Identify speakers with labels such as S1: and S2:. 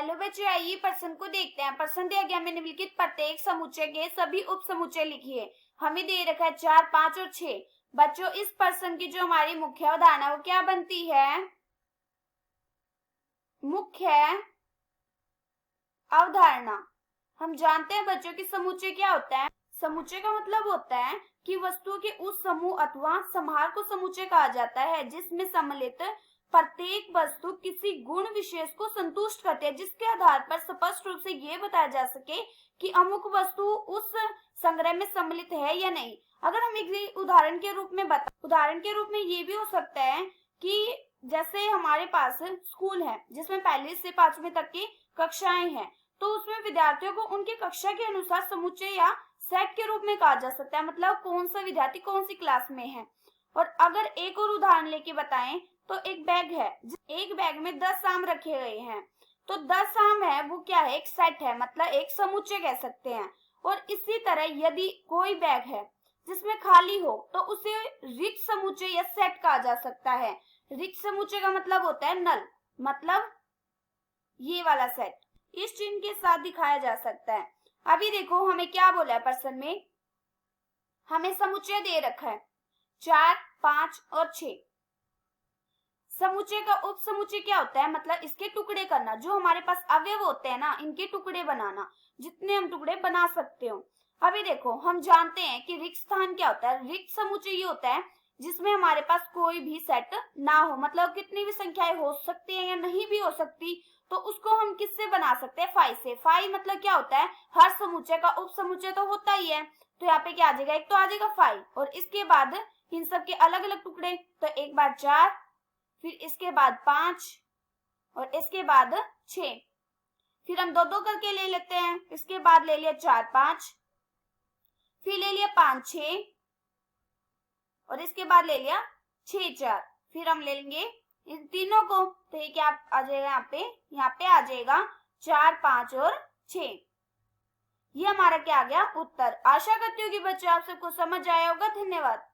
S1: Hello बच्चों, आइए प्रश्न को देखते हैं। प्रश्न दिया गया हमें निम्नलिखित प्रत्येक समुच्चय के सभी उप समुच्चय लिखिए। हमें दे रखा है 4, 5 और 6। बच्चों इस प्रश्न की जो हमारी मुख्य अवधारणा वो क्या बनती है? मुख्य अवधारणा। हम जानते हैं बच्चों कि समुच्चय क्या होता है। समुच्चय का मतलब होता है कि वस्तुओं के उस समूह अथवा समाहार को समुच्चय कहा जाता है जिसमें सम्मिलित प्रत्येक वस्तु किसी गुण विशेष को संतुष्ट करती है, जिसके आधार पर स्पष्ट रूप से ये बताया जा सके कि अमुक वस्तु उस संग्रह में सम्मिलित है या नहीं। अगर हम एक उदाहरण के रूप में ये भी हो सकता है कि जैसे हमारे पास स्कूल है जिसमें 1 से 5वीं तक की कक्षाएं हैं, तो उसमें विद्यार्थियों को उनके कक्षा के अनुसार समुच्चय या सेट के रूप में कहा जा सकता है, मतलब कौन सा विद्यार्थी कौन सी क्लास में है। और अगर एक और उदाहरण लेके बताएं तो एक बैग है, एक बैग में 10 आम रखे गए हैं, तो 10 आम है वो क्या है? एक सेट है, मतलब एक समुच्चय कह सकते हैं। और इसी तरह यदि कोई बैग है जिसमें खाली हो तो उसे रिक्त समुच्चय या सेट कहा जा सकता है। रिक्त समुच्चय का मतलब होता है नल, मतलब ये वाला सेट इस चिन्ह के साथ दिखाया जा सकता है। अभी देखो हमें क्या बोला है प्रश्न में, हमें समुच्चय दे रखा है 4, 5 और 6। समुच्चय का उप समुच्चय क्या होता है? मतलब इसके टुकड़े करना, जो हमारे पास अवयव होते हैं ना, इनके टुकड़े बनाना, जितने हम टुकड़े बना सकते हो। अभी देखो हम जानते हैं कि रिक्त स्थान क्या होता है। रिक्त समुच्चय ये होता है जिसमें हमारे पास कोई भी सेट ना हो, मतलब कितनी भी संख्याएं हो सकती है या नहीं भी हो सकती, तो उसको हम किससे बना सकते हैं? फाई से। फाई मतलब क्या होता है? हर समुच्चय का उप समुच्चय तो होता ही है, तो यहाँ पे क्या आ जाएगा? एक तो आ जाएगा फाई, और इसके बाद इन सब के अलग अलग टुकड़े, तो एक बार 4, फिर इसके बाद 5 और इसके बाद 6। फिर हम 2-2 करके ले लेते हैं, इसके बाद ले लिया 4, 5, फिर ले लिया 5, 6 और इसके बाद ले लिया 6, 4। फिर हम ले लेंगे इन तीनों को, तो ये क्या आ जाएगा? यहाँ पे आ जाएगा 4, 5 और 6। ये हमारा क्या आ गया? उत्तर। आशा करती हूँ कि बच्चों आप सबको समझ आया होगा। धन्यवाद।